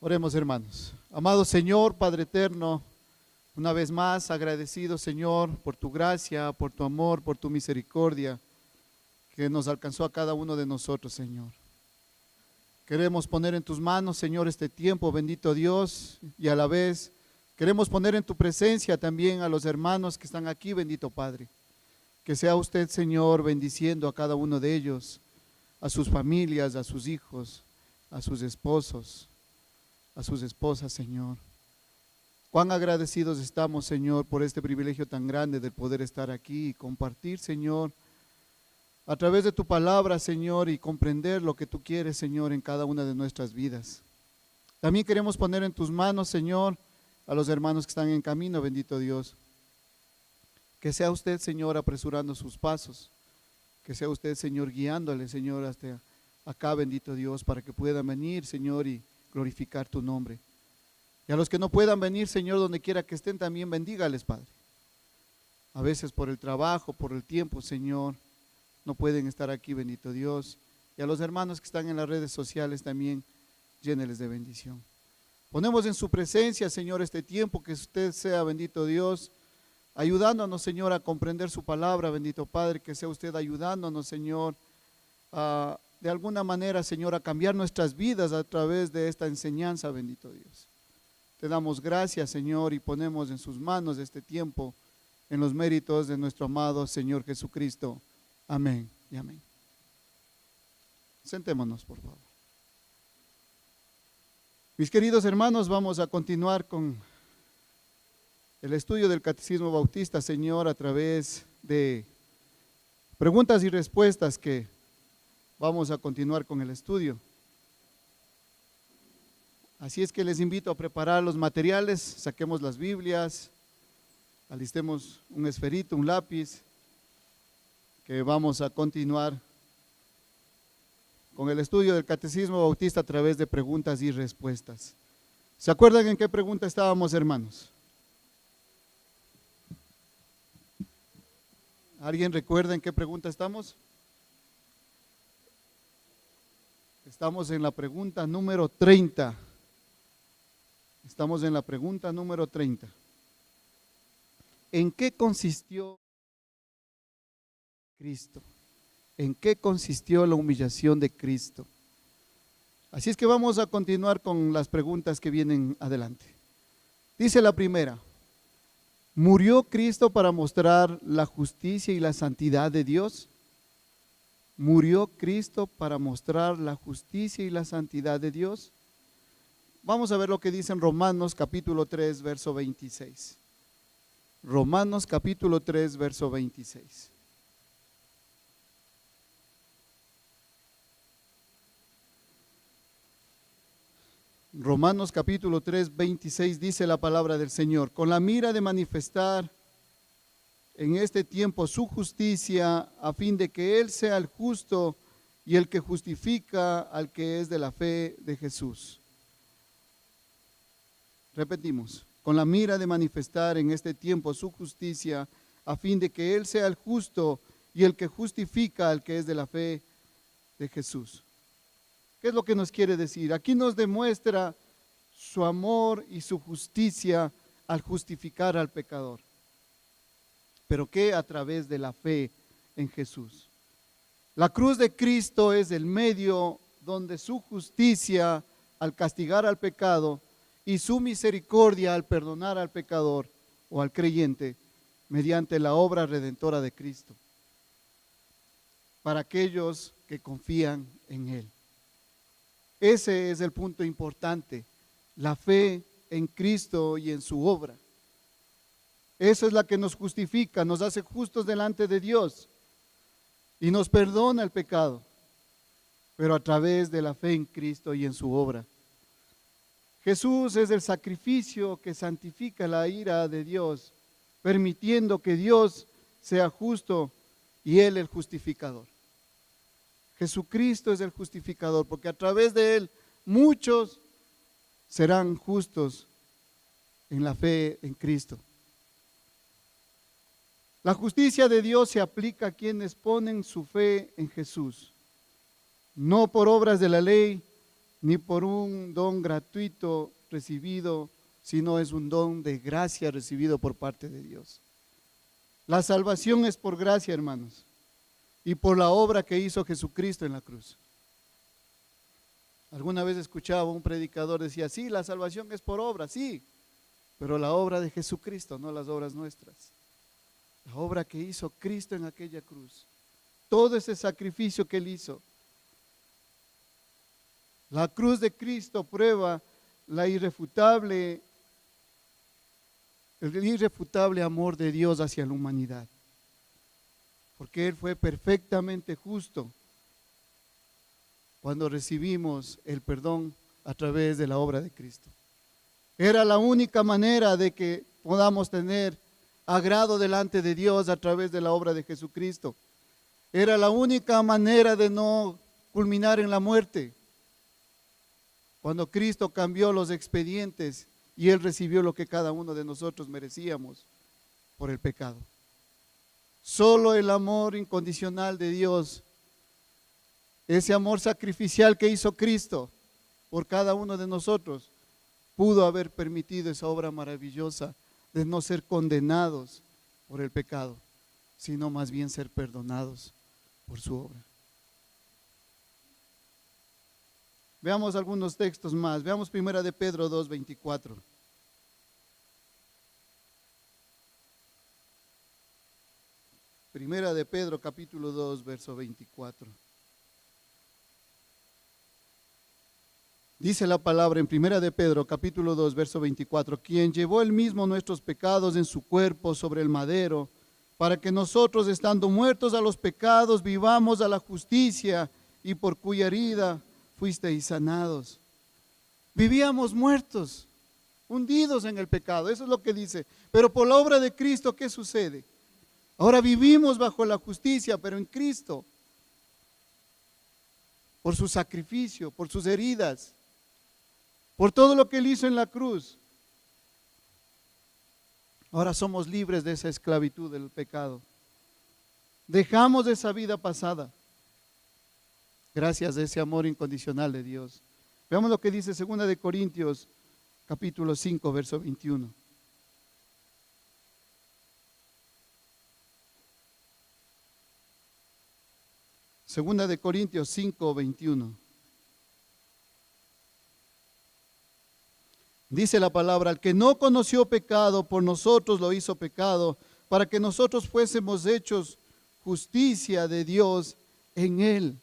Oremos, hermanos. Amado Señor, Padre eterno, una vez más agradecido, Señor, por tu gracia, por tu amor, por tu misericordia que nos alcanzó a cada uno de nosotros, Señor. Queremos poner en tus manos, Señor, este tiempo, bendito Dios, y a la vez queremos poner en tu presencia también a los hermanos que están aquí, bendito Padre. Que sea usted, Señor, bendiciendo a cada uno de ellos, a sus familias, a sus hijos, a sus esposos, a sus esposas, Señor. Cuán agradecidos estamos, Señor, por este privilegio tan grande de poder estar aquí y compartir, Señor, a través de tu palabra, Señor, y comprender lo que tú quieres, Señor, en cada una de nuestras vidas. También queremos poner en tus manos, Señor, a los hermanos que están en camino, bendito Dios. Que sea usted, Señor, apresurando sus pasos. Que sea usted, Señor, guiándole, Señor, hasta acá, bendito Dios, para que puedan venir, Señor, y glorificar tu nombre. Y a los que no puedan venir, Señor, donde quiera que estén, también bendígales, Padre. A veces por el trabajo, por el tiempo, Señor, no pueden estar aquí, bendito Dios. Y a los hermanos que están en las redes sociales también, lléneles de bendición. Ponemos en su presencia, Señor, este tiempo, que usted sea, bendito Dios, ayudándonos, Señor, a comprender su palabra, bendito Padre, que sea usted ayudándonos, Señor, de alguna manera, Señor, a cambiar nuestras vidas a través de esta enseñanza, bendito Dios. Te damos gracias, Señor, y ponemos en sus manos este tiempo, en los méritos de nuestro amado Señor Jesucristo. Amén y amén. Sentémonos, por favor. Mis queridos hermanos, vamos a continuar con el estudio del Catecismo Bautista, Señor, a través de preguntas y respuestas que vamos a continuar con el estudio. Así es que les invito a preparar los materiales, saquemos las Biblias, alistemos un esferito, un lápiz, que vamos a continuar con el estudio del Catecismo Bautista a través de preguntas y respuestas. ¿Se acuerdan en qué pregunta estábamos, hermanos? ¿Alguien recuerda en qué pregunta estamos? Estamos en la pregunta número 30. Estamos en la pregunta número 30. ¿En qué consistió Cristo? ¿En qué consistió la humillación de Cristo? Así es que vamos a continuar con las preguntas que vienen adelante. Dice la primera: ¿murió Cristo para mostrar la justicia y la santidad de Dios? ¿Murió Cristo para mostrar la justicia y la santidad de Dios? Vamos a ver lo que dice en Romanos capítulo 3, verso 26. Romanos capítulo 3, verso 26. Romanos capítulo 3, 26 dice la palabra del Señor: con la mira de manifestar en este tiempo su justicia, a fin de que Él sea el justo y el que justifica al que es de la fe de Jesús. Repetimos: con la mira de manifestar en este tiempo su justicia, a fin de que Él sea el justo y el que justifica al que es de la fe de Jesús. ¿Qué es lo que nos quiere decir? Aquí nos demuestra su amor y su justicia al justificar al pecador. ¿Pero qué? A través de la fe en Jesús. La cruz de Cristo es el medio donde su justicia al castigar al pecado y su misericordia al perdonar al pecador o al creyente mediante la obra redentora de Cristo, para aquellos que confían en Él. Ese es el punto importante, la fe en Cristo y en su obra. Esa es la que nos justifica, nos hace justos delante de Dios y nos perdona el pecado, pero a través de la fe en Cristo y en su obra. Jesús es el sacrificio que santifica la ira de Dios, permitiendo que Dios sea justo y Él el justificador. Jesucristo es el justificador, porque a través de Él muchos serán justos en la fe en Cristo. La justicia de Dios se aplica a quienes ponen su fe en Jesús, no por obras de la ley, ni por un don gratuito recibido, sino es un don de gracia recibido por parte de Dios. La salvación es por gracia, hermanos, y por la obra que hizo Jesucristo en la cruz. Alguna vez escuchaba un predicador decía, sí, la salvación es por obra, sí, pero la obra de Jesucristo, no las obras nuestras. La obra que hizo Cristo en aquella cruz, todo ese sacrificio que Él hizo. La cruz de Cristo prueba el irrefutable amor de Dios hacia la humanidad, porque Él fue perfectamente justo cuando recibimos el perdón a través de la obra de Cristo. Era la única manera de que podamos tener agrado delante de Dios a través de la obra de Jesucristo. Era la única manera de no culminar en la muerte. Cuando Cristo cambió los expedientes y Él recibió lo que cada uno de nosotros merecíamos por el pecado. Solo el amor incondicional de Dios, ese amor sacrificial que hizo Cristo por cada uno de nosotros, pudo haber permitido esa obra maravillosa de no ser condenados por el pecado, sino más bien ser perdonados por su obra. Veamos algunos textos más. Veamos 1 de Pedro 2:24. Primera de Pedro capítulo 2, verso 24. Dice la palabra en 1 de Pedro capítulo 2, verso 24, quien llevó él mismo nuestros pecados en su cuerpo sobre el madero, para que nosotros, estando muertos a los pecados, vivamos a la justicia, y por cuya herida fuisteis sanados. Vivíamos muertos, hundidos en el pecado, eso es lo que dice. Pero por la obra de Cristo, ¿qué sucede? Ahora vivimos bajo la justicia, pero en Cristo, por su sacrificio, por sus heridas, por todo lo que Él hizo en la cruz. Ahora somos libres de esa esclavitud del pecado. Dejamos esa vida pasada, gracias a ese amor incondicional de Dios. Veamos lo que dice 2 de Corintios, capítulo 5, verso 21. Segunda de Corintios 5, 21. Dice la palabra, al que no conoció pecado, por nosotros lo hizo pecado, para que nosotros fuésemos hechos justicia de Dios en él.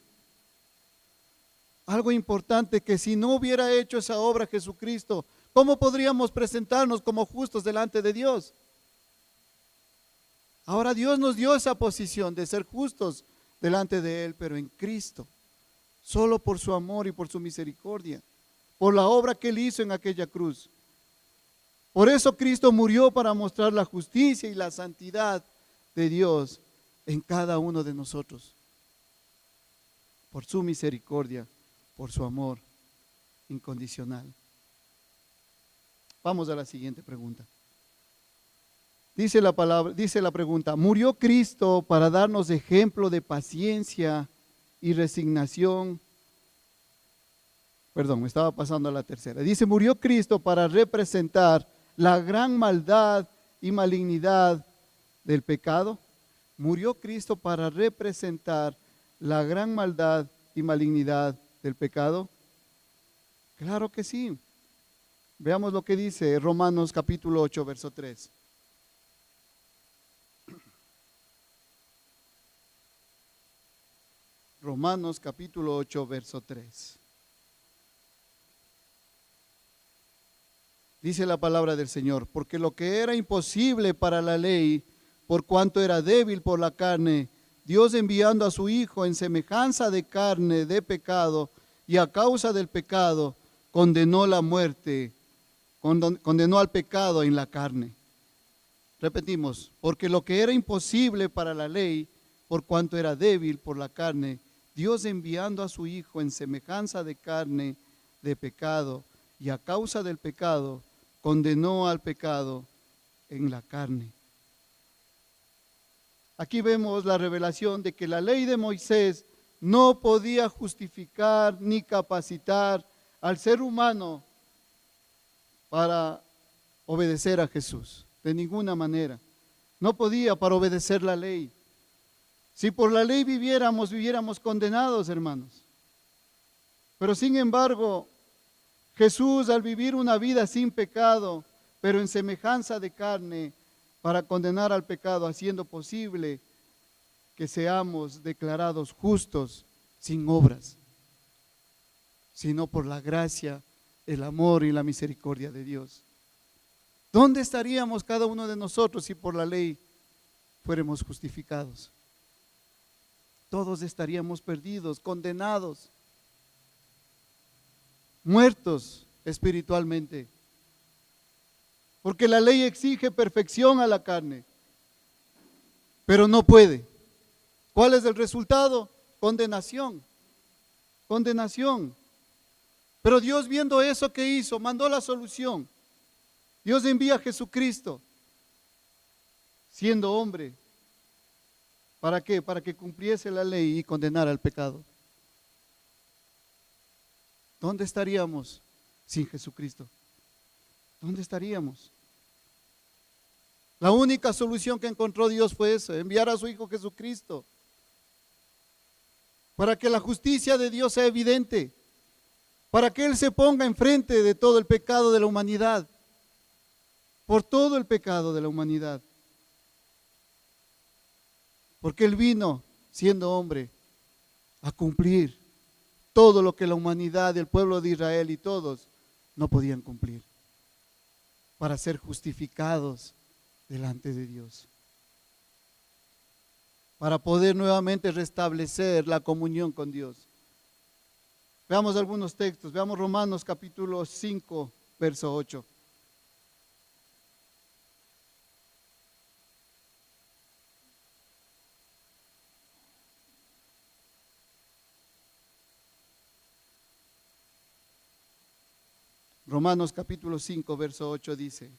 Algo importante, que si no hubiera hecho esa obra Jesucristo, ¿cómo podríamos presentarnos como justos delante de Dios? Ahora Dios nos dio esa posición de ser justos delante de Él, pero en Cristo, solo por su amor y por su misericordia, por la obra que Él hizo en aquella cruz. Por eso Cristo murió, para mostrar la justicia y la santidad de Dios en cada uno de nosotros, por su misericordia, por su amor incondicional. Vamos a la siguiente pregunta. Dice la pregunta, ¿murió Cristo para darnos ejemplo de paciencia y resignación? Perdón, me estaba pasando a la tercera. Dice, ¿murió Cristo para representar la gran maldad y malignidad del pecado? ¿Murió Cristo para representar la gran maldad y malignidad del pecado? Claro que sí. Veamos lo que dice Romanos capítulo 8, verso 3. Romanos capítulo 8, verso 3. Dice la palabra del Señor, porque lo que era imposible para la ley, por cuanto era débil por la carne, Dios, enviando a su Hijo en semejanza de carne de pecado, y a causa del pecado, condenó la muerte, condenó al pecado en la carne. Repetimos, porque lo que era imposible para la ley, por cuanto era débil por la carne, Dios, enviando a su Hijo en semejanza de carne de pecado, y a causa del pecado, condenó al pecado en la carne. Aquí vemos la revelación de que la ley de Moisés no podía justificar ni capacitar al ser humano para obedecer a Jesús, de ninguna manera. No podía para obedecer la ley. Si por la ley viviéramos condenados, hermanos. Pero sin embargo, Jesús, al vivir una vida sin pecado, pero en semejanza de carne, para condenar al pecado, haciendo posible que seamos declarados justos sin obras, sino por la gracia, el amor y la misericordia de Dios. ¿Dónde estaríamos cada uno de nosotros si por la ley fuéramos justificados? Todos estaríamos perdidos, condenados, muertos espiritualmente. Porque la ley exige perfección a la carne, pero no puede. ¿Cuál es el resultado? Condenación. Condenación. Pero Dios, viendo eso, ¿qué hizo? Mandó la solución. Dios envía a Jesucristo, siendo hombre. ¿Para qué? Para que cumpliese la ley y condenara al pecado. ¿Dónde estaríamos sin Jesucristo? ¿Dónde estaríamos? La única solución que encontró Dios fue esa, enviar a su Hijo Jesucristo, para que la justicia de Dios sea evidente, para que Él se ponga enfrente de todo el pecado de la humanidad, por todo el pecado de la humanidad. Porque Él vino, siendo hombre, a cumplir todo lo que la humanidad, el pueblo de Israel y todos no podían cumplir, para ser justificados delante de Dios, para poder nuevamente restablecer la comunión con Dios. Veamos algunos textos, veamos Romanos capítulo 5, verso 8. Romanos capítulo 5, verso 8 dice: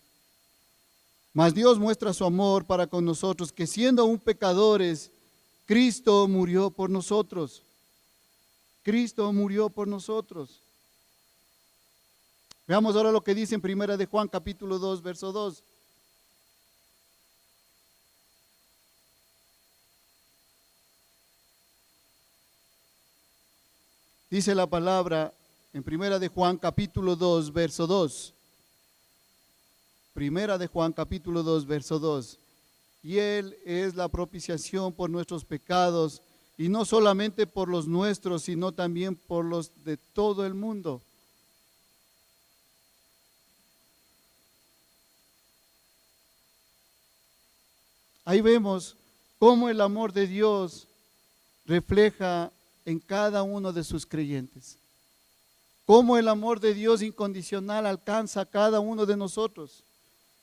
Mas Dios muestra su amor para con nosotros, que siendo aún pecadores, Cristo murió por nosotros. Cristo murió por nosotros. Veamos ahora lo que dice en Primera de Juan capítulo 2, verso 2. Dice la palabra en Primera de Juan capítulo 2, verso 2. Primera de Juan capítulo 2, verso 2. Y Él es la propiciación por nuestros pecados, y no solamente por los nuestros, sino también por los de todo el mundo. Ahí vemos cómo el amor de Dios refleja en cada uno de sus creyentes. Cómo el amor de Dios incondicional alcanza a cada uno de nosotros.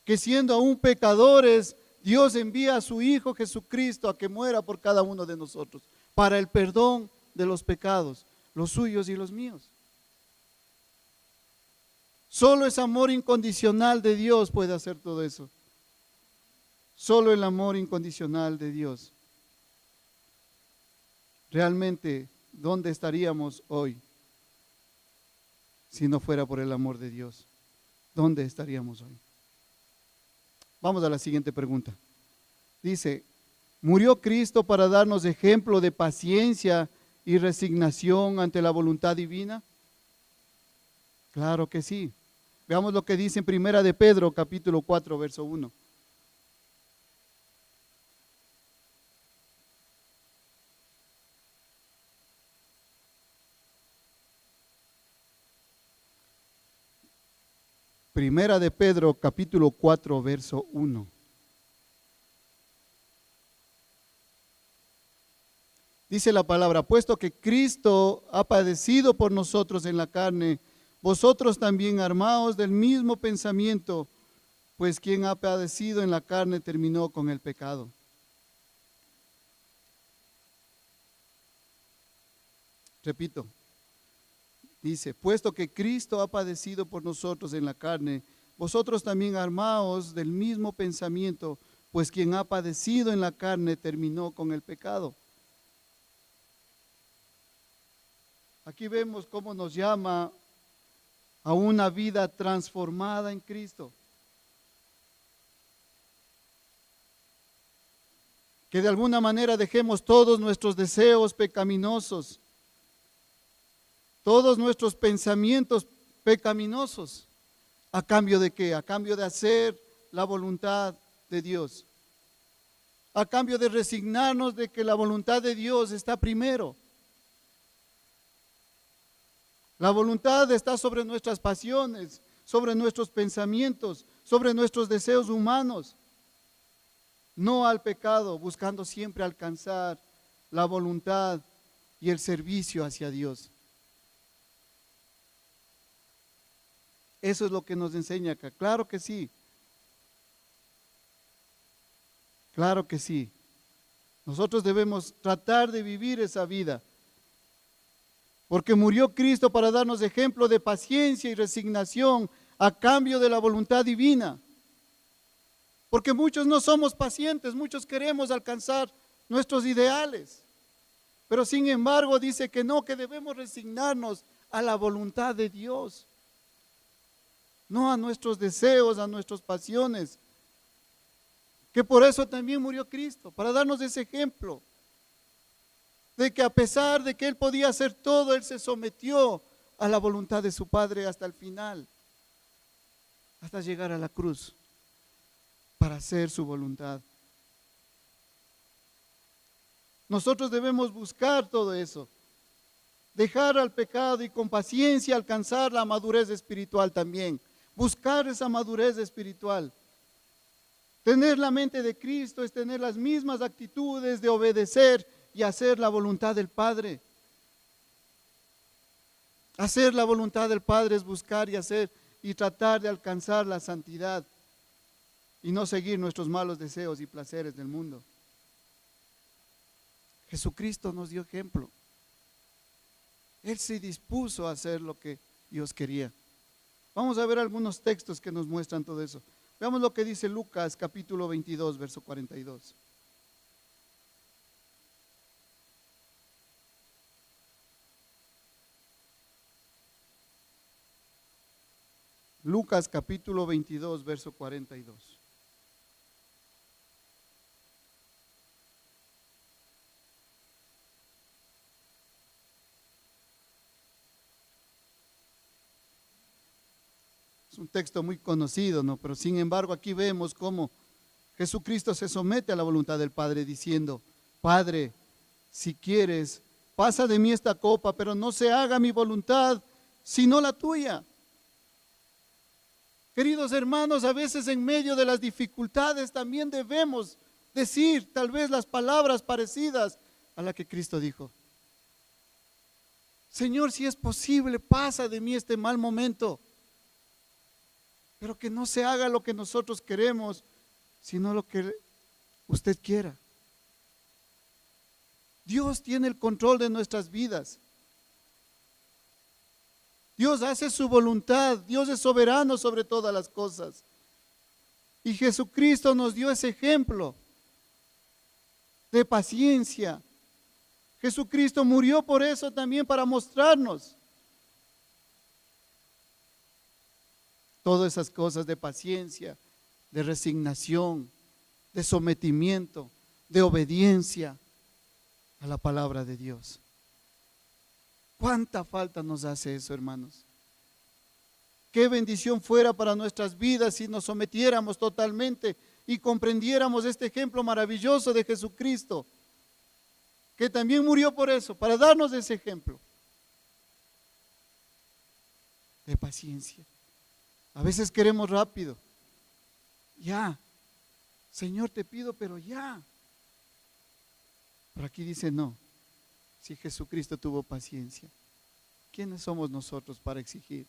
Que siendo aún pecadores, Dios envía a su Hijo Jesucristo a que muera por cada uno de nosotros, para el perdón de los pecados, los suyos y los míos. Solo ese amor incondicional de Dios puede hacer todo eso. Solo el amor incondicional de Dios. Realmente, ¿dónde estaríamos hoy si no fuera por el amor de Dios? ¿Dónde estaríamos hoy? Vamos a la siguiente pregunta. Dice: ¿murió Cristo para darnos ejemplo de paciencia y resignación ante la voluntad divina? Claro que sí. Veamos lo que dice en Primera de Pedro, capítulo 4, verso 1. Primera de Pedro, capítulo 4, verso 1. Dice la palabra: puesto que Cristo ha padecido por nosotros en la carne, vosotros también armaos del mismo pensamiento, pues quien ha padecido en la carne terminó con el pecado. Repito. Dice: puesto que Cristo ha padecido por nosotros en la carne, vosotros también armaos del mismo pensamiento, pues quien ha padecido en la carne terminó con el pecado. Aquí vemos cómo nos llama a una vida transformada en Cristo. Que de alguna manera dejemos todos nuestros deseos pecaminosos, todos nuestros pensamientos pecaminosos. ¿A cambio de qué? A cambio de hacer la voluntad de Dios. A cambio de resignarnos de que la voluntad de Dios está primero. La voluntad está sobre nuestras pasiones, sobre nuestros pensamientos, sobre nuestros deseos humanos. No al pecado, buscando siempre alcanzar la voluntad y el servicio hacia Dios. Eso es lo que nos enseña acá. Claro que sí. Claro que sí. Nosotros debemos tratar de vivir esa vida. Porque murió Cristo para darnos ejemplo de paciencia y resignación a cambio de la voluntad divina. Porque muchos no somos pacientes, muchos queremos alcanzar nuestros ideales. Pero sin embargo dice que no, que debemos resignarnos a la voluntad de Dios. No a nuestros deseos, a nuestras pasiones. Que por eso también murió Cristo, para darnos ese ejemplo. De que a pesar de que Él podía hacer todo, Él se sometió a la voluntad de su Padre hasta el final. Hasta llegar a la cruz. Para hacer su voluntad. Nosotros debemos buscar todo eso. Dejar al pecado y con paciencia alcanzar la madurez espiritual también. Buscar esa madurez espiritual. Tener la mente de Cristo es tener las mismas actitudes de obedecer y hacer la voluntad del Padre. Hacer la voluntad del Padre es buscar y hacer y tratar de alcanzar la santidad y no seguir nuestros malos deseos y placeres del mundo. Jesucristo nos dio ejemplo. Él se dispuso a hacer lo que Dios quería. Vamos a ver algunos textos que nos muestran todo eso. Veamos lo que dice Lucas capítulo 22, verso 42. Lucas capítulo 22, verso 42. Es un texto muy conocido, ¿no? Pero sin embargo aquí vemos cómo Jesucristo se somete a la voluntad del Padre diciendo: Padre, si quieres, pasa de mí esta copa, pero no se haga mi voluntad, sino la tuya. Queridos hermanos, a veces en medio de las dificultades también debemos decir tal vez las palabras parecidas a la que Cristo dijo. Señor, si es posible, pasa de mí este mal momento, pero que no se haga lo que nosotros queremos, sino lo que usted quiera. Dios tiene el control de nuestras vidas. Dios hace su voluntad. Dios es soberano sobre todas las cosas. Y Jesucristo nos dio ese ejemplo de paciencia. Jesucristo murió por eso también, para mostrarnos todas esas cosas de paciencia, de resignación, de sometimiento, de obediencia a la palabra de Dios. ¿Cuánta falta nos hace eso, hermanos? Qué bendición fuera para nuestras vidas si nos sometiéramos totalmente y comprendiéramos este ejemplo maravilloso de Jesucristo, que también murió por eso, para darnos ese ejemplo de paciencia. A veces queremos rápido. Ya, Señor, te pido, pero ya. Pero aquí dice no. Si Jesucristo tuvo paciencia, ¿quiénes somos nosotros para exigir?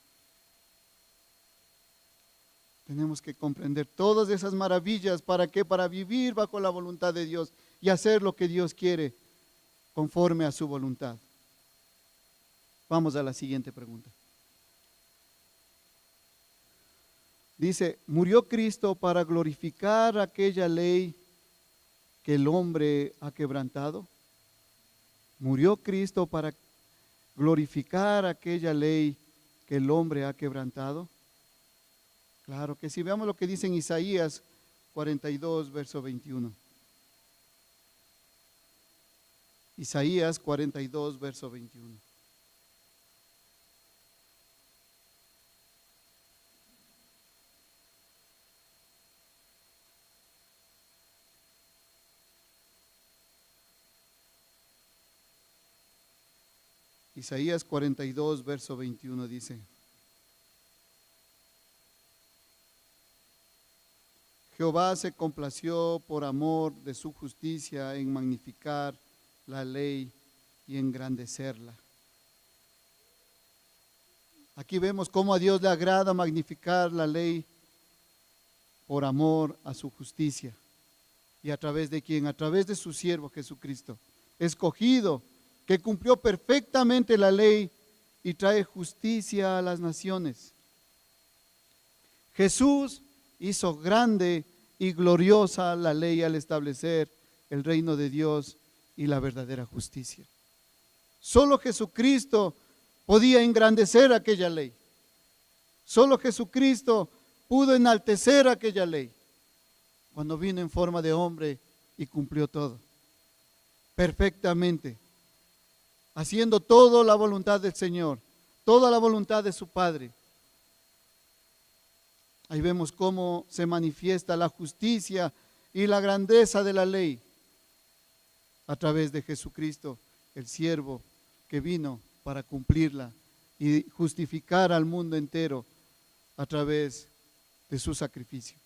Tenemos que comprender todas esas maravillas. ¿Para qué? Para vivir bajo la voluntad de Dios y hacer lo que Dios quiere conforme a su voluntad. Vamos a la siguiente pregunta. Dice, ¿murió Cristo para glorificar aquella ley que el hombre ha quebrantado? ¿Murió Cristo para glorificar aquella ley que el hombre ha quebrantado? Claro que sí. Veamos lo que dice en Isaías 42, verso 21. Isaías 42, verso 21. Isaías 42, verso 21 dice: Jehová se complació por amor de su justicia en magnificar la ley y engrandecerla. Aquí vemos cómo a Dios le agrada magnificar la ley por amor a su justicia. ¿Y a través de quién? A través de su siervo Jesucristo, escogido, que cumplió perfectamente la ley y trae justicia a las naciones. Jesús hizo grande y gloriosa la ley al establecer el reino de Dios y la verdadera justicia. Solo Jesucristo podía engrandecer aquella ley. Solo Jesucristo pudo enaltecer aquella ley cuando vino en forma de hombre y cumplió todo perfectamente, haciendo toda la voluntad del Señor, toda la voluntad de su Padre. Ahí vemos cómo se manifiesta la justicia y la grandeza de la ley a través de Jesucristo, el siervo que vino para cumplirla y justificar al mundo entero a través de su sacrificio.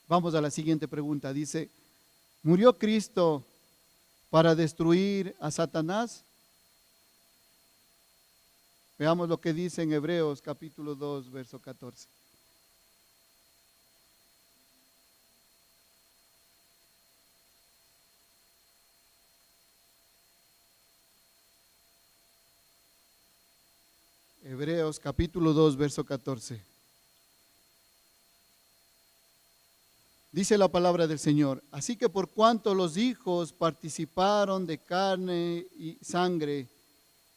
Vamos a la siguiente pregunta. Dice: ¿murió Cristo para destruir a Satanás? Veamos lo que dice en Hebreos capítulo 2, verso 14. Hebreos capítulo 2, verso 14. Dice la palabra del Señor: así que por cuanto los hijos participaron de carne y sangre,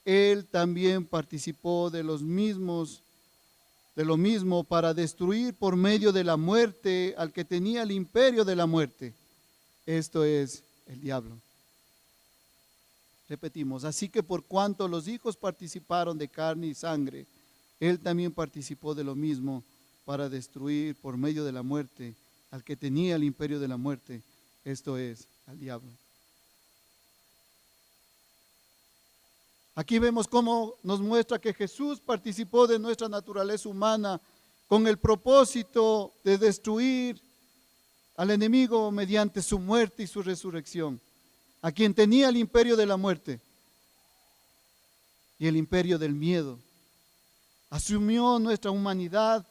Él también participó de lo mismo para destruir por medio de la muerte al que tenía el imperio de la muerte, esto es, el diablo. Repetimos: así que por cuanto los hijos participaron de carne y sangre, Él también participó de lo mismo para destruir por medio de la muerte al que tenía el imperio de la muerte, esto es, al diablo. Aquí vemos cómo nos muestra que Jesús participó de nuestra naturaleza humana con el propósito de destruir al enemigo mediante su muerte y su resurrección, a quien tenía el imperio de la muerte y el imperio del miedo. Asumió nuestra humanidad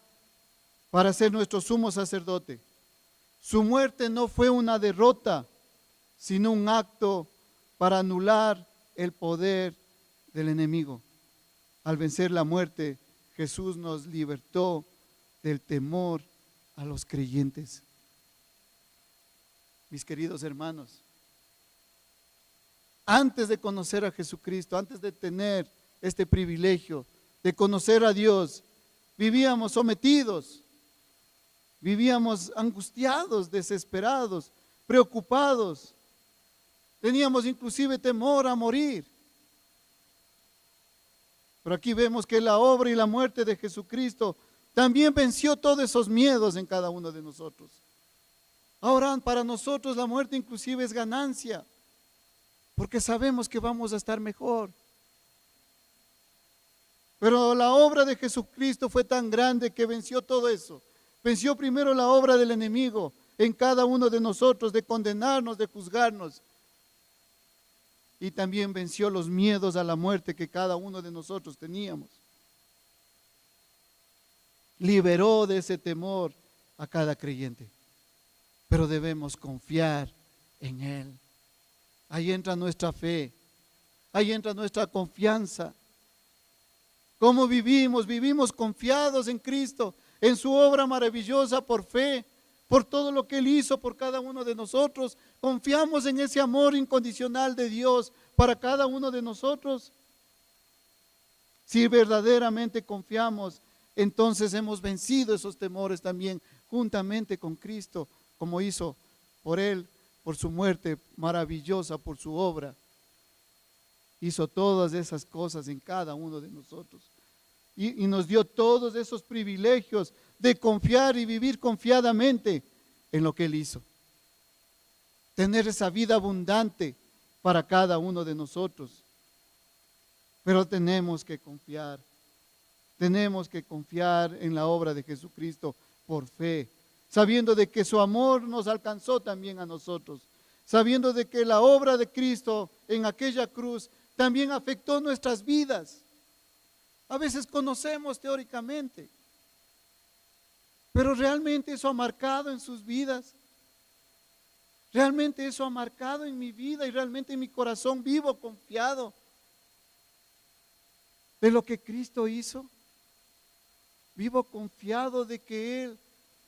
para ser nuestro sumo sacerdote. Su muerte no fue una derrota, sino un acto para anular el poder del enemigo. Al vencer la muerte, Jesús nos libertó del temor a los creyentes. Mis queridos hermanos, antes de conocer a Jesucristo, antes de tener este privilegio de conocer a Dios, vivíamos sometidos, vivíamos angustiados, desesperados, preocupados. Teníamos inclusive temor a morir. Pero aquí vemos que la obra y la muerte de Jesucristo también venció todos esos miedos en cada uno de nosotros. Ahora para nosotros la muerte inclusive es ganancia, porque sabemos que vamos a estar mejor. Pero la obra de Jesucristo fue tan grande que venció todo eso. Venció primero la obra del enemigo en cada uno de nosotros, de condenarnos, de juzgarnos. Y también venció los miedos a la muerte que cada uno de nosotros teníamos. Liberó de ese temor a cada creyente. Pero debemos confiar en Él. Ahí entra nuestra fe, ahí entra nuestra confianza. ¿Cómo vivimos? Vivimos confiados en Cristo, en su obra maravillosa por fe, por todo lo que Él hizo por cada uno de nosotros. Confiamos en ese amor incondicional de Dios para cada uno de nosotros. Si verdaderamente confiamos, entonces hemos vencido esos temores también juntamente con Cristo, como hizo por Él, por su muerte maravillosa, por su obra. Hizo todas esas cosas en cada uno de nosotros. Y nos dio todos esos privilegios de confiar y vivir confiadamente en lo que Él hizo. Tener esa vida abundante para cada uno de nosotros. Pero tenemos que confiar en la obra de Jesucristo por fe, sabiendo de que su amor nos alcanzó también a nosotros, sabiendo de que la obra de Cristo en aquella cruz también afectó nuestras vidas. A veces conocemos teóricamente, pero realmente eso ha marcado en sus vidas. Realmente eso ha marcado en mi vida y realmente en mi corazón vivo confiado de lo que Cristo hizo. Vivo confiado de que Él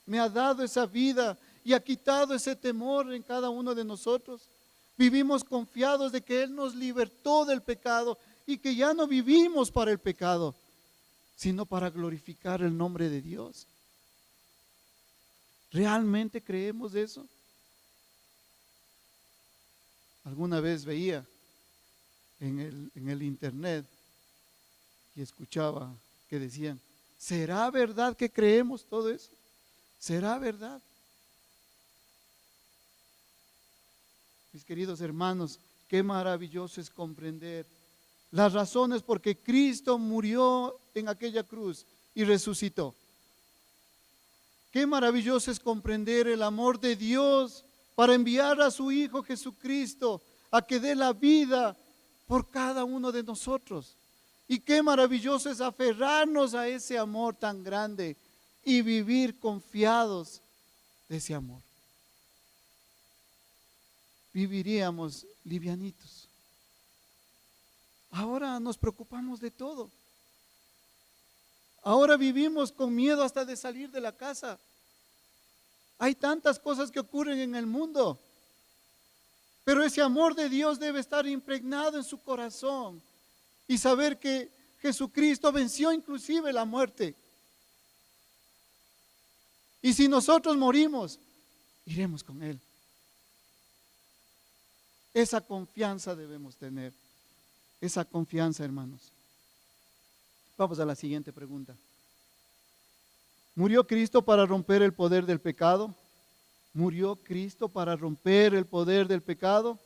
me ha dado esa vida y ha quitado ese temor en cada uno de nosotros. Vivimos confiados de que Él nos libertó del pecado y que ya no vivimos para el pecado, sino para glorificar el nombre de Dios. ¿Realmente creemos eso? Alguna vez veía en el internet y escuchaba que decían, ¿será verdad que creemos todo eso? ¿Será verdad? Mis queridos hermanos, qué maravilloso es comprender las razones por que Cristo murió en aquella cruz y resucitó. Qué maravilloso es comprender el amor de Dios para enviar a su Hijo Jesucristo a que dé la vida por cada uno de nosotros. Y qué maravilloso es aferrarnos a ese amor tan grande y vivir confiados de ese amor. Viviríamos livianitos. Ahora nos preocupamos de todo. Ahora vivimos con miedo hasta de salir de la casa. Hay tantas cosas que ocurren en el mundo, pero ese amor de Dios debe estar impregnado en su corazón y saber que Jesucristo venció inclusive la muerte. Y si nosotros morimos, iremos con Él. Esa confianza debemos tener. Esa confianza, hermanos. Vamos a la siguiente pregunta. ¿Murió Cristo para romper el poder del pecado? ¿Murió Cristo para romper el poder del pecado?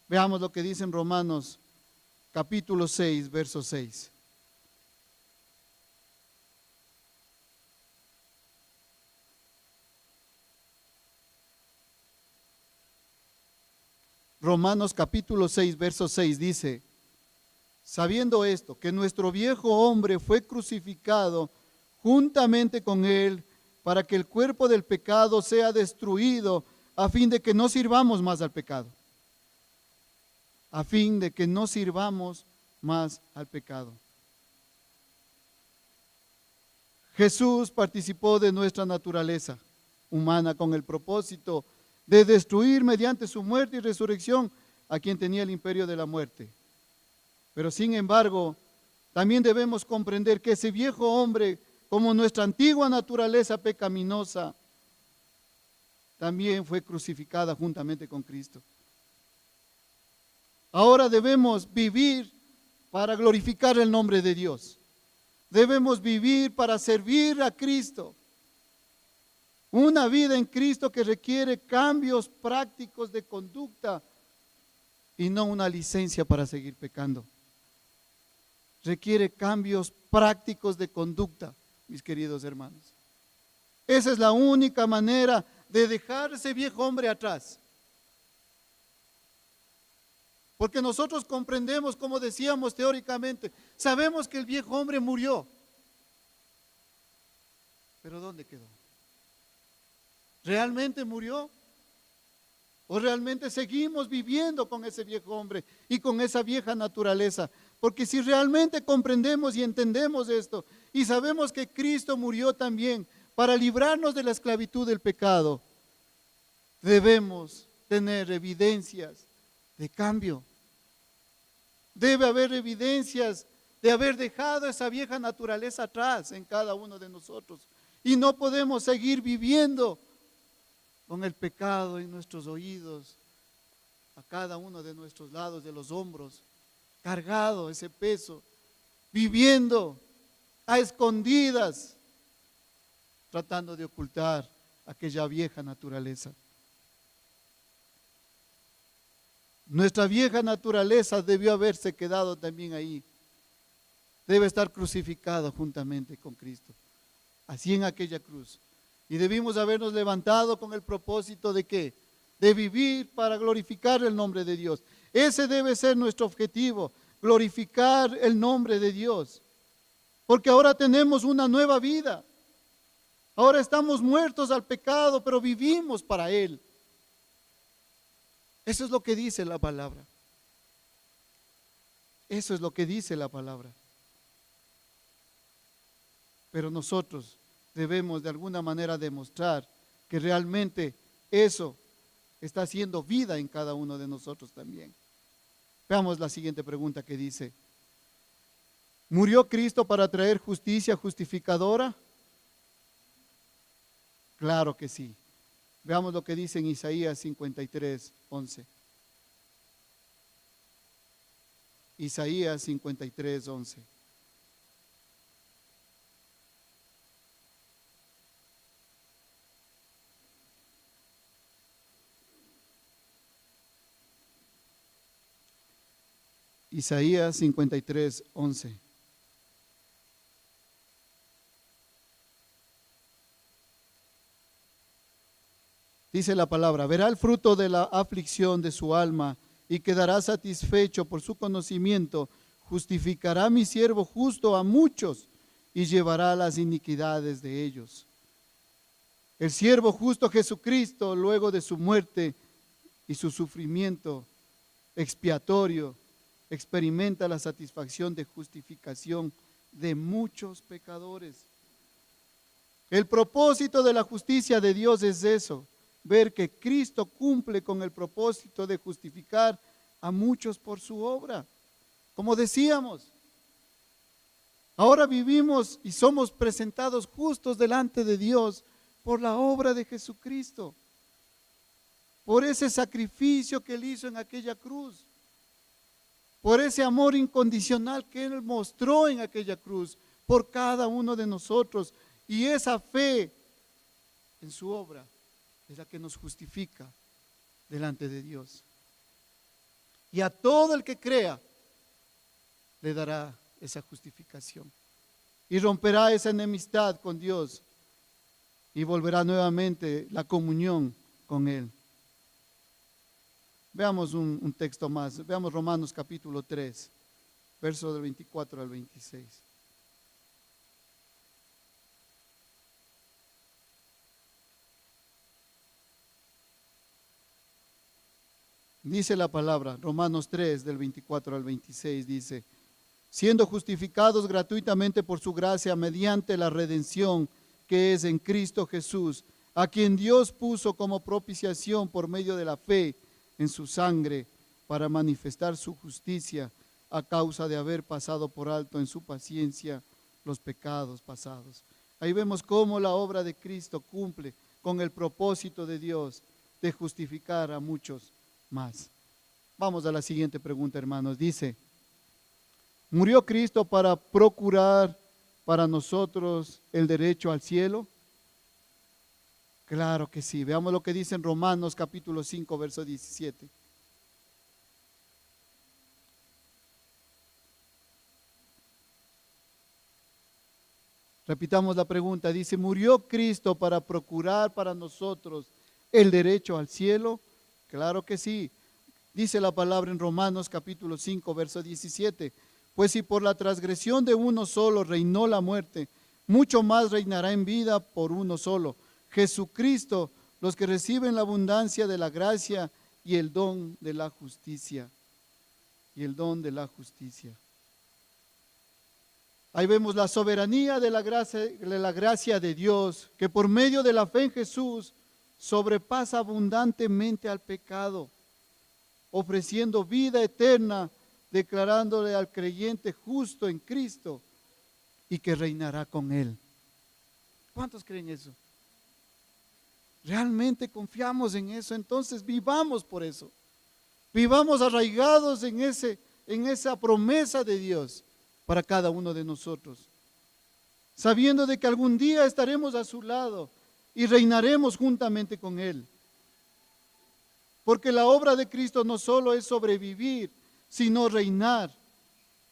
Veamos lo que dice en Romanos capítulo 6, verso 6. Romanos capítulo 6, verso 6 dice, sabiendo esto, que nuestro viejo hombre fue crucificado juntamente con él, para que el cuerpo del pecado sea destruido, a fin de que no sirvamos más al pecado. A fin de que no sirvamos más al pecado. Jesús participó de nuestra naturaleza humana con el propósito de destruir mediante su muerte y resurrección a quien tenía el imperio de la muerte. Pero sin embargo, también debemos comprender que ese viejo hombre, como nuestra antigua naturaleza pecaminosa, también fue crucificada juntamente con Cristo. Ahora debemos vivir para glorificar el nombre de Dios. Debemos vivir para servir a Cristo. Una vida en Cristo que requiere cambios prácticos de conducta y no una licencia para seguir pecando. Requiere cambios prácticos de conducta, mis queridos hermanos. Esa es la única manera de dejar ese viejo hombre atrás. Porque nosotros comprendemos, como decíamos teóricamente, sabemos que el viejo hombre murió. Pero ¿dónde quedó? ¿Realmente murió? ¿O realmente seguimos viviendo con ese viejo hombre y con esa vieja naturaleza? Porque si realmente comprendemos y entendemos esto y sabemos que Cristo murió también para librarnos de la esclavitud del pecado, debemos tener evidencias de cambio. Debe haber evidencias de haber dejado esa vieja naturaleza atrás en cada uno de nosotros. Y no podemos seguir viviendo con el pecado en nuestros oídos, a cada uno de nuestros lados de los hombros, cargado ese peso, viviendo a escondidas, tratando de ocultar aquella vieja naturaleza. Nuestra vieja naturaleza debió haberse quedado también ahí. Debe estar crucificado juntamente con Cristo, así en aquella cruz. Y debimos habernos levantado con el propósito de ¿qué? De vivir para glorificar el nombre de Dios. Ese debe ser nuestro objetivo, glorificar el nombre de Dios. Porque ahora tenemos una nueva vida. Ahora estamos muertos al pecado, pero vivimos para Él. Eso es lo que dice la palabra. Eso es lo que dice la palabra. Pero nosotros debemos de alguna manera demostrar que realmente eso está haciendo vida en cada uno de nosotros también. Veamos la siguiente pregunta que dice: ¿murió Cristo para traer justicia justificadora? Claro que sí. Veamos lo que dice en Isaías 53:11. Isaías 53:11. Isaías 53:11. Dice la palabra: verá el fruto de la aflicción de su alma y quedará satisfecho por su conocimiento. Justificará mi siervo justo a muchos y llevará las iniquidades de ellos. El siervo justo Jesucristo, luego de su muerte y su sufrimiento expiatorio, experimenta la satisfacción de justificación de muchos pecadores. El propósito de la justicia de Dios es eso: ver que Cristo cumple con el propósito de justificar a muchos por su obra. Como decíamos, ahora vivimos y somos presentados justos delante de Dios por la obra de Jesucristo, por ese sacrificio que Él hizo en aquella cruz, por ese amor incondicional que Él mostró en aquella cruz por cada uno de nosotros. Y esa fe en su obra es la que nos justifica delante de Dios. Y a todo el que crea le dará esa justificación. Y romperá esa enemistad con Dios y volverá nuevamente la comunión con Él. Veamos un texto más. Veamos Romanos capítulo 3, verso del 24 al 26. Dice la palabra, Romanos 3, del 24 al 26, dice: siendo justificados gratuitamente por su gracia mediante la redención que es en Cristo Jesús, a quien Dios puso como propiciación por medio de la fe en su sangre, para manifestar su justicia a causa de haber pasado por alto en su paciencia los pecados pasados. Ahí vemos cómo la obra de Cristo cumple con el propósito de Dios de justificar a muchos más. Vamos a la siguiente pregunta, hermanos. Dice: ¿murió Cristo para procurar para nosotros el derecho al cielo? Claro que sí. Veamos lo que dice en Romanos capítulo 5, verso 17. Repitamos la pregunta. Dice: ¿murió Cristo para procurar para nosotros el derecho al cielo? Claro que sí. Dice la palabra en Romanos capítulo 5, verso 17. Pues si por la transgresión de uno solo reinó la muerte, mucho más reinará en vida por uno solo, Jesucristo, los que reciben la abundancia de la gracia y el don de la justicia. Y el don de la justicia. Ahí vemos la soberanía de la gracia de Dios, que por medio de la fe en Jesús sobrepasa abundantemente al pecado, ofreciendo vida eterna declarándole al creyente justo en Cristo y que reinará con Él. ¿Cuántos creen eso? ¿Realmente confiamos en eso? Entonces vivamos por eso. Vivamos arraigados en esa promesa de Dios para cada uno de nosotros, sabiendo de que algún día estaremos a su lado y reinaremos juntamente con Él. Porque la obra de Cristo no solo es sobrevivir, sino reinar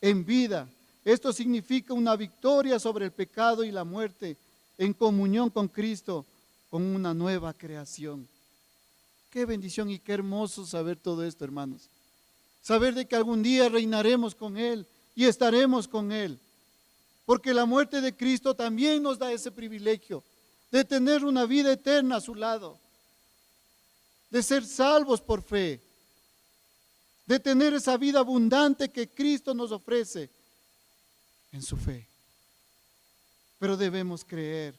en vida. Esto significa una victoria sobre el pecado y la muerte en comunión con Cristo, con una nueva creación. Qué bendición y qué hermoso saber todo esto, hermanos. Saber de que algún día reinaremos con Él y estaremos con Él. Porque la muerte de Cristo también nos da ese privilegio de tener una vida eterna a su lado, de ser salvos por fe, de tener esa vida abundante que Cristo nos ofrece en su fe. Pero debemos creer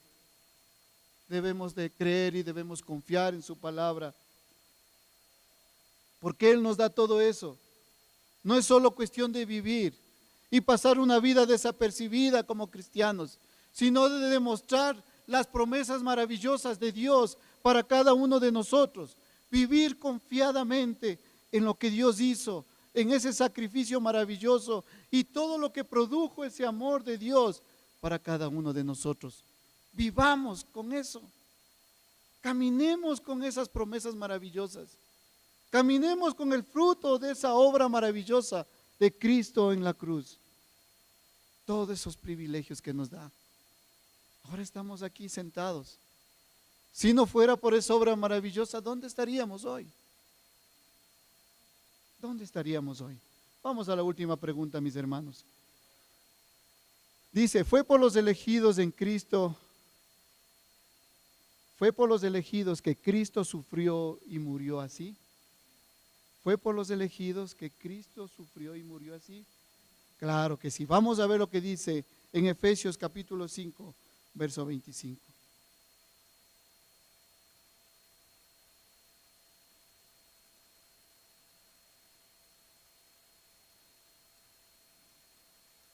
y debemos confiar en su palabra, porque Él nos da todo eso. No es solo cuestión de vivir y pasar una vida desapercibida como cristianos, sino de demostrar las promesas maravillosas de Dios para cada uno de nosotros. Vivir confiadamente en lo que Dios hizo, en ese sacrificio maravilloso y todo lo que produjo ese amor de Dios para cada uno de nosotros. Vivamos con eso. Caminemos con esas promesas maravillosas. Caminemos con el fruto de esa obra maravillosa de Cristo en la cruz. Todos esos privilegios que nos da. Ahora estamos aquí sentados. Si no fuera por esa obra maravillosa, ¿dónde estaríamos hoy? ¿Dónde estaríamos hoy? Vamos a la última pregunta, mis hermanos. Dice, ¿fue por los elegidos en Cristo? ¿Fue por los elegidos que Cristo sufrió y murió así? ¿Fue por los elegidos que Cristo sufrió y murió así? Claro que sí. Vamos a ver lo que dice en Efesios capítulo 5, verso 25.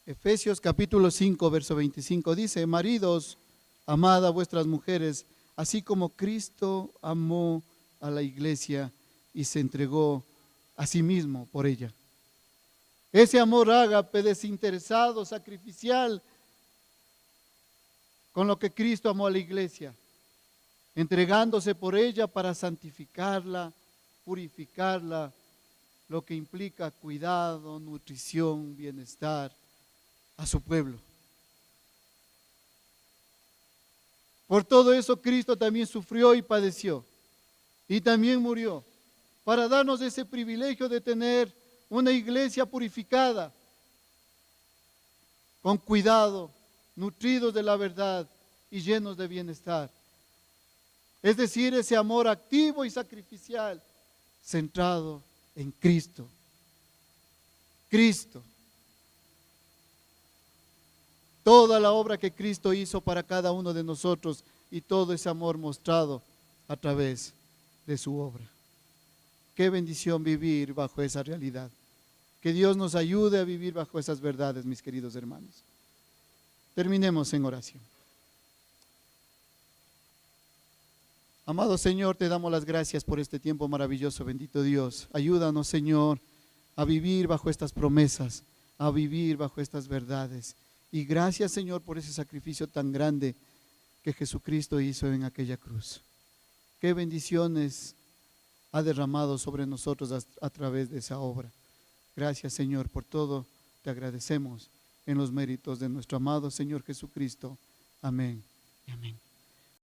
Efesios capítulo 5, verso 25 dice, maridos, amad a vuestras mujeres, así como Cristo amó a la iglesia y se entregó a sí mismo por ella. Ese amor ágape, desinteresado, sacrificial, con lo que Cristo amó a la iglesia, entregándose por ella para santificarla, purificarla, lo que implica cuidado, nutrición, bienestar a su pueblo. Por todo eso Cristo también sufrió y padeció y también murió para darnos ese privilegio de tener una iglesia purificada, con cuidado, nutridos de la verdad y llenos de bienestar. Es decir, ese amor activo y sacrificial centrado en Cristo. Cristo. Toda la obra que Cristo hizo para cada uno de nosotros y todo ese amor mostrado a través de su obra. Qué bendición vivir bajo esa realidad. Que Dios nos ayude a vivir bajo esas verdades, mis queridos hermanos. Terminemos en oración. Amado Señor, te damos las gracias por este tiempo maravilloso, bendito Dios. Ayúdanos, Señor, a vivir bajo estas promesas, a vivir bajo estas verdades. Y gracias, Señor, por ese sacrificio tan grande que Jesucristo hizo en aquella cruz. Qué bendiciones ha derramado sobre nosotros a través de esa obra. Gracias, Señor, por todo. Te agradecemos en los méritos de nuestro amado Señor Jesucristo. Amén y amén.